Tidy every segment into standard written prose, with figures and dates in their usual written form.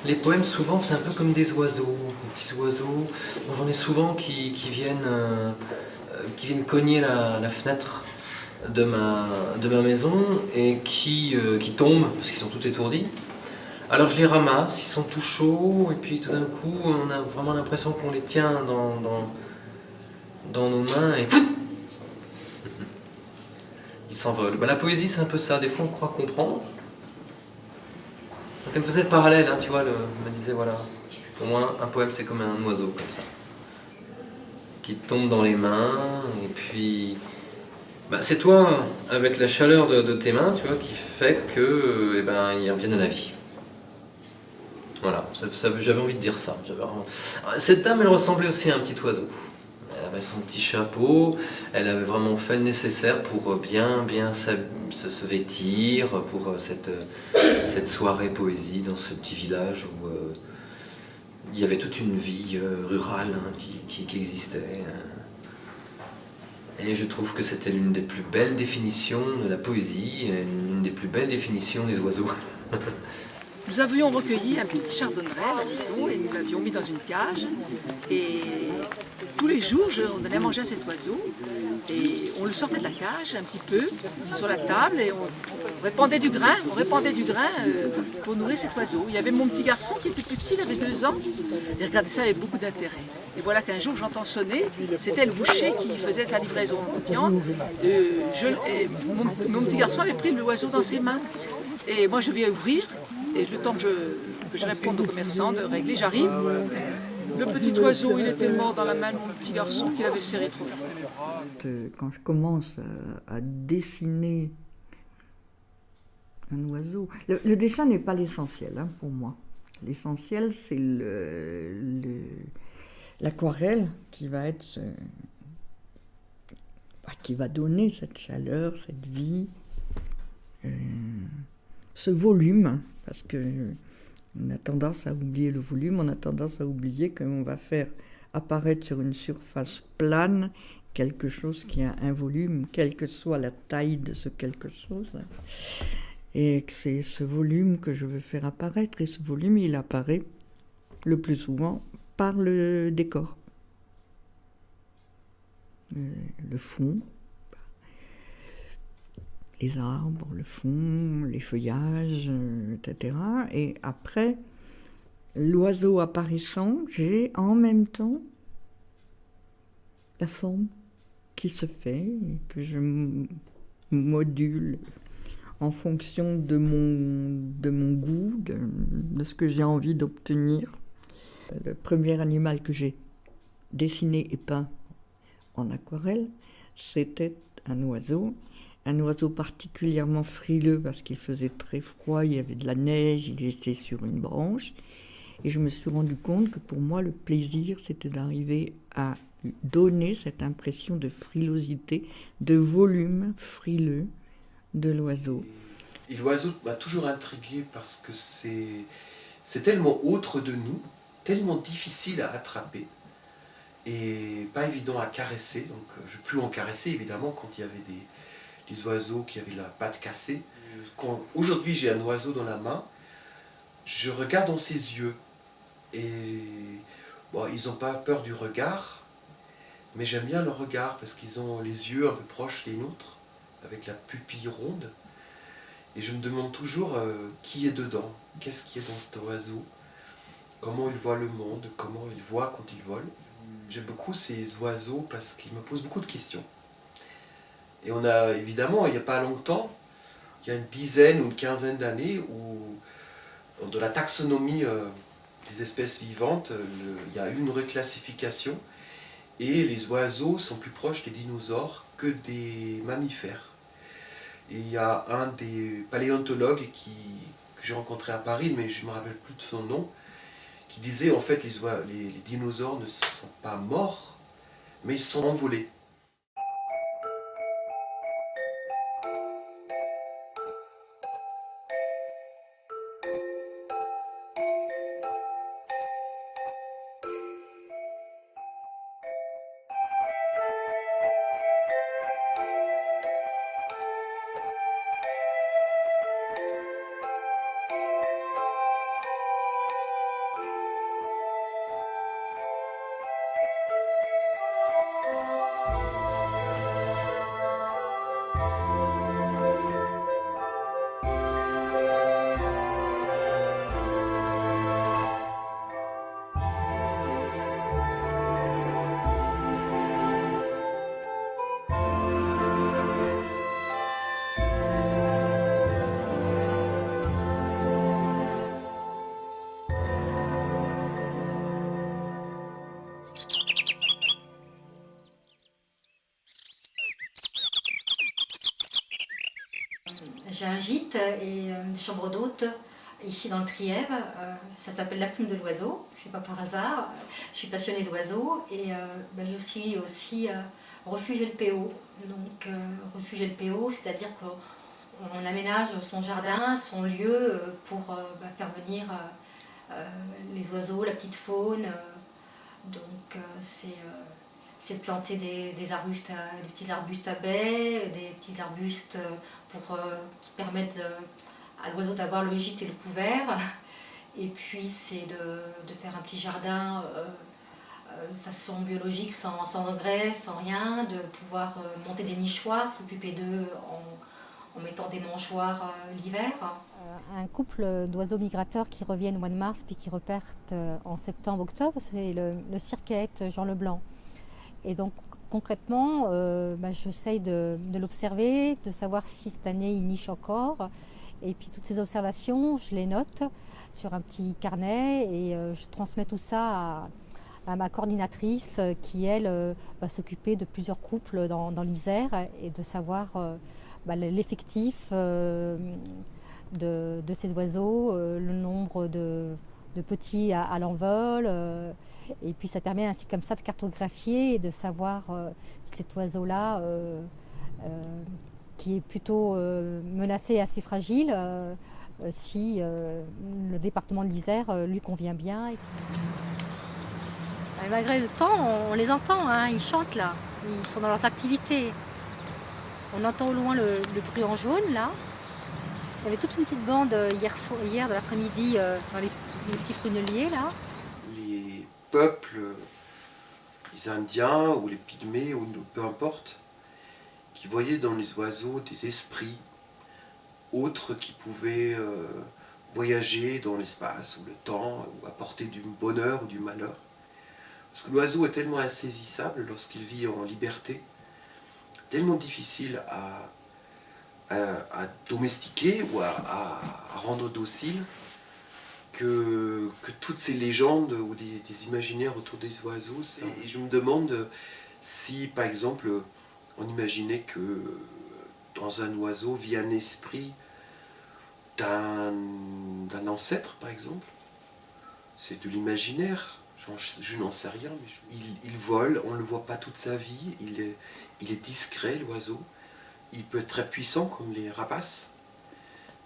Les poèmes, souvent, c'est un peu comme des oiseaux, des petits oiseaux. Bon, j'en ai souvent qui viennent cogner la fenêtre de ma maison et qui tombent parce qu'ils sont tout étourdis. Alors je les ramasse, ils sont tout chauds et puis tout d'un coup, on a vraiment l'impression qu'on les tient dans nos mains et ils s'envolent. Ben, la poésie, c'est un peu ça. Des fois, on croit comprendre. Donc elle me faisait le parallèle, hein, tu vois, elle me disait, voilà, pour moi, un poème, c'est comme un oiseau, comme ça, qui te tombe dans les mains, et puis, bah, c'est toi, avec la chaleur de tes mains, tu vois, qui fait que, eh ben, ils reviennent à la vie. Voilà, j'avais envie de dire ça. Cette dame, elle ressemblait aussi à un petit oiseau. Elle avait son petit chapeau, elle avait vraiment fait le nécessaire pour bien se vêtir pour cette soirée poésie dans ce petit village où il y avait toute une vie rurale, hein, qui existait. Et je trouve que c'était l'une des plus belles définitions de la poésie, et l'une des plus belles définitions des oiseaux. Nous avions recueilli un petit chardonneret à la maison et nous l'avions mis dans une cage. Et tous les jours, on donnait à manger à cet oiseau. Et on le sortait de la cage un petit peu sur la table et on répandait du grain, pour nourrir cet oiseau. Il y avait mon petit garçon qui était petit, il avait 2 ans. Il regardait ça avec beaucoup d'intérêt. Et voilà qu'un jour j'entends sonner, c'était le boucher qui faisait la livraison de viande. Mon petit garçon avait pris l'oiseau dans ses mains. Et moi je viens ouvrir. Et le temps que je réponde au commerçant de régler, j'arrive. Le petit oiseau, il était mort dans la main de mon petit garçon qui l'avait serré trop fort. Quand je commence à dessiner un oiseau, le dessin n'est pas l'essentiel, hein, pour moi. L'essentiel, c'est l'aquarelle qui va être, qui va donner cette chaleur, cette vie, ce volume, parce que on a tendance à oublier le volume, on a tendance à oublier qu'on va faire apparaître sur une surface plane quelque chose qui a un volume, quelle que soit la taille de ce quelque chose. Et que c'est ce volume que je veux faire apparaître, et ce volume, il apparaît le plus souvent par le décor. Le fond, les arbres, le fond, les feuillages, etc. Et après, l'oiseau apparaissant, j'ai en même temps la forme qui se fait et que je module en fonction de mon goût, de ce que j'ai envie d'obtenir. Le premier animal que j'ai dessiné et peint en aquarelle, c'était un oiseau particulièrement frileux parce qu'il faisait très froid, il y avait de la neige, il était sur une branche. Et je me suis rendu compte que pour moi, le plaisir, c'était d'arriver à donner cette impression de frilosité, de volume frileux de l'oiseau. Et l'oiseau m'a toujours intrigué parce que c'est tellement autre de nous, tellement difficile à attraper et pas évident à caresser. Donc je plus en caresser évidemment quand il y avait des oiseaux qui avaient la patte cassée. Quand aujourd'hui j'ai un oiseau dans la main, je regarde dans ses yeux et bon, ils n'ont pas peur du regard, mais j'aime bien leur regard parce qu'ils ont les yeux un peu proches des nôtres, avec la pupille ronde. Et je me demande toujours qui est dedans, qu'est-ce qui est dans cet oiseau, comment il voit le monde, comment il voit quand il vole. J'aime beaucoup ces oiseaux parce qu'ils me posent beaucoup de questions. Et on a évidemment, il n'y a pas longtemps, il y a une dizaine ou une quinzaine d'années, où dans la taxonomie des espèces vivantes, il y a eu une reclassification et les oiseaux sont plus proches des dinosaures que des mammifères. Et il y a un des paléontologues que j'ai rencontré à Paris, mais je ne me rappelle plus de son nom, qui disait en fait les dinosaures ne sont pas morts, mais ils sont envolés. J'ai un gîte et une chambre d'hôte ici dans le Trièves. Ça s'appelle La Plume de l'Oiseau, c'est pas par hasard. Je suis passionnée d'oiseaux et je suis aussi refuge LPO. Donc refuge LPO, c'est-à-dire qu'on aménage son jardin, son lieu pour faire venir les oiseaux, la petite faune. Donc c'est de planter des arbustes, des petits arbustes à baies, des petits arbustes qui permettent à l'oiseau d'avoir le gîte et le couvert. Et puis c'est de faire un petit jardin de façon biologique, sans engrais, sans rien, de pouvoir monter des nichoirs, s'occuper d'eux en mettant des mangeoires l'hiver. Un couple d'oiseaux migrateurs qui reviennent au mois de mars puis qui repartent en septembre-octobre, c'est le circaète Jean Leblanc. Et donc concrètement, j'essaye de l'observer, de savoir si cette année il niche encore. Et puis toutes ces observations, je les note sur un petit carnet et je transmets tout ça à ma coordinatrice qui, elle, va s'occuper de plusieurs couples dans l'Isère et de savoir l'effectif de ces oiseaux, le nombre de petits à l'envol. Et puis ça permet ainsi comme ça de cartographier et de savoir si cet oiseau-là, qui est plutôt menacé et assez fragile, si le département de l'Isère lui convient bien. Et malgré le temps, on les entend, hein, ils chantent là, ils sont dans leurs activités. On entend au loin le bruit en jaune là. Il y avait toute une petite bande hier de l'après-midi dans les petits pruneliers là. Les peuples, les Indiens ou les Pygmées, ou peu importe, qui voyaient dans les oiseaux des esprits autres qui pouvaient voyager dans l'espace ou le temps, ou apporter du bonheur ou du malheur. Parce que l'oiseau est tellement insaisissable lorsqu'il vit en liberté, tellement difficile à domestiquer ou à rendre docile, que toutes ces légendes ou des imaginaires autour des oiseaux, et je me demande si, par exemple, on imaginait que dans un oiseau vit un esprit d'un ancêtre, par exemple. C'est de l'imaginaire, je n'en sais rien, mais il vole, on ne le voit pas toute sa vie, il est discret, l'oiseau. Il peut être très puissant comme les rapaces.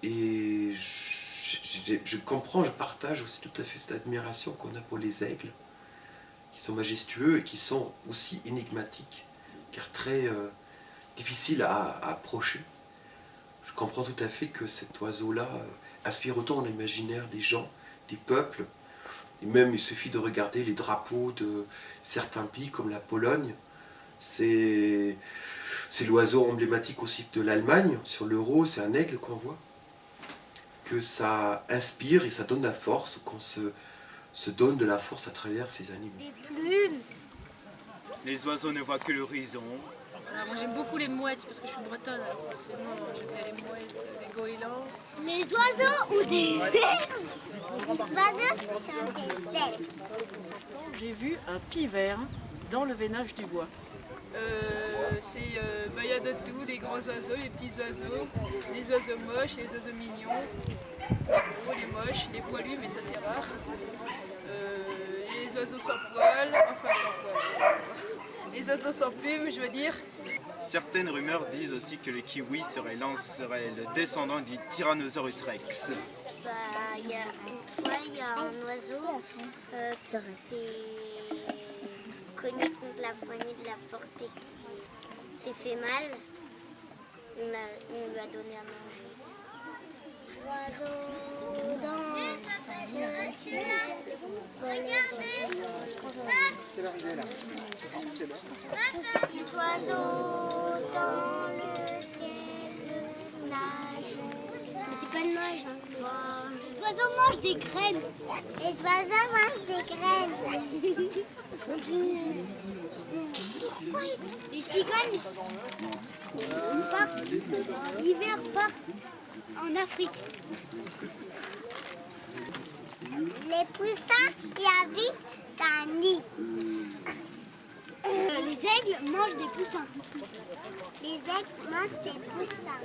Et je comprends, je partage aussi tout à fait cette admiration qu'on a pour les aigles, qui sont majestueux et qui sont aussi énigmatiques, car très difficiles à approcher. Je comprends tout à fait que cet oiseau-là inspire autant l'imaginaire des gens, des peuples. Et même il suffit de regarder les drapeaux de certains pays comme la Pologne. C'est l'oiseau emblématique aussi de l'Allemagne. Sur l'euro, c'est un aigle qu'on voit. Que ça inspire et ça donne la force, qu'on se donne de la force à travers ces animaux. Des plumes. Les oiseaux ne voient que l'horizon. Moi j'aime beaucoup les mouettes parce que je suis bretonne, alors forcément j'aime bien les mouettes, les goélands. Les oiseaux ou des ailes? Les oiseaux sont des ailes. J'ai vu un pivert dans le veinage du bois. Il y a de tout, les grands oiseaux, les petits oiseaux, les oiseaux moches, les oiseaux mignons, les gros, les moches, les poilus, mais ça c'est rare. Les oiseaux sans poils, enfin sans poils. Les oiseaux sans plumes, je veux dire. Certaines rumeurs disent aussi que le kiwi serait le descendant du Tyrannosaurus rex. Il y a un oiseau qui s'est cogné contre la poignée de la porte et qui s'est fait mal. On lui a donné à manger. Les oiseaux dans le ciel. Les oiseaux dans le ciel nagent. Mais c'est pas une nage. Les oiseaux mangent des graines. Les oiseaux mangent des graines. Les cigognes partent l'hiver, partent en Afrique. Les poussins y habitent dans un nid. Les aigles mangent des poussins. Les aigles mangent des poussins.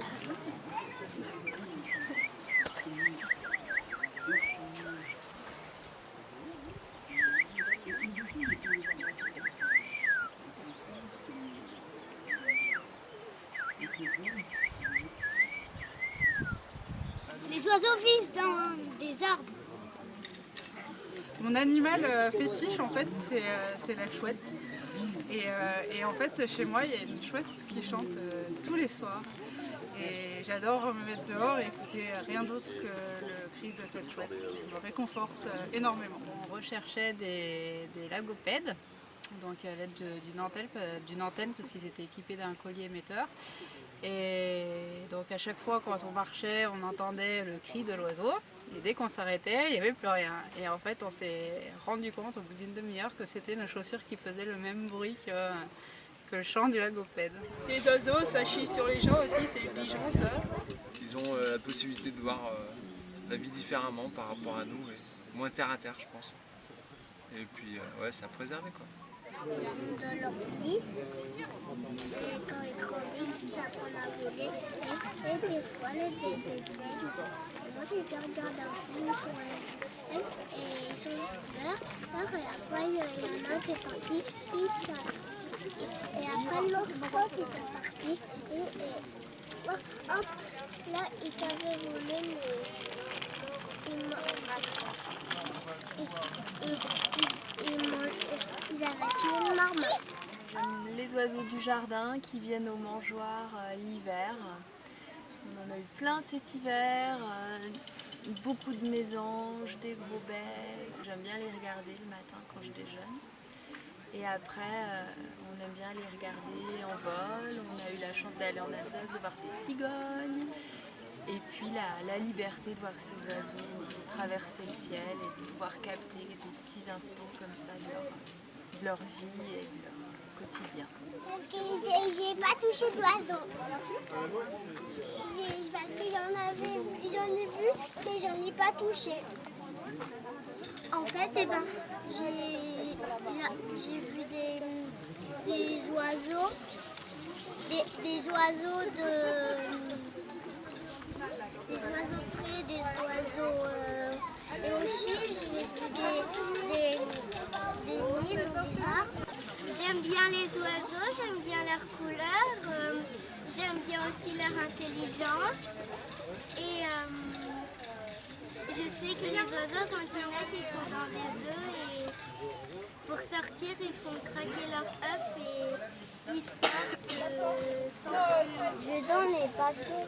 Les oiseaux vivent dans des arbres. Mon animal fétiche, en fait, c'est la chouette. Et en fait, chez moi, il y a une chouette qui chante tous les soirs. Et j'adore me mettre dehors et écouter rien d'autre que le cri de cette chouette. Ça me réconforte énormément. On recherchait des lagopèdes, donc à l'aide d'une antenne parce qu'ils étaient équipés d'un collier émetteur. Et donc à chaque fois quand on marchait, on entendait le cri de l'oiseau. Et dès qu'on s'arrêtait, il n'y avait plus rien. Et en fait, on s'est rendu compte au bout d'une demi-heure que c'était nos chaussures qui faisaient le même bruit que le chant du lagopède. Ces oiseaux, ça chie sur les gens aussi, c'est les pigeons, ça. Ils ont la possibilité de voir la vie différemment par rapport à nous, et moins terre à terre, je pense. Et puis, ouais, c'est à préserver, quoi. Ils vont dans leur nid, et quand ils grandissent, ils apprennent à voler. Et des fois, les bébés d'aigle, moi je les regarde un film sur les aigles, et ils sont peur, et après il y en a un qui est parti, et après l'autre, ils sont partis, et hop, là ils savaient voler, ils avaient tué une marmotte. Les oiseaux du jardin qui viennent aux mangeoires l'hiver. On en a eu plein cet hiver, beaucoup de mésanges, des gros baies. J'aime bien les regarder le matin quand je déjeune. Et après, on aime bien les regarder en vol. On a eu la chance d'aller en Alsace, de voir des cigognes. Et puis la liberté de voir ces oiseaux traverser le ciel et de pouvoir capter des petits instants comme ça de leur vie et de leur quotidien. J'ai pas touché d'oiseaux. Parce que j'en ai vu, mais j'en ai pas touché. En fait, j'ai vu des oiseaux, des oiseaux de près, des oiseaux. Et aussi, j'ai vu des nids dans des arbres. J'aime bien les oiseaux, j'aime bien leur couleur, j'aime bien aussi leur intelligence. Et je sais que les oiseaux, quand ils naissent, ils sont dans des œufs et pour sortir, ils font craquer leurs œufs et ils sortent sans... Je n'en ai pas fait.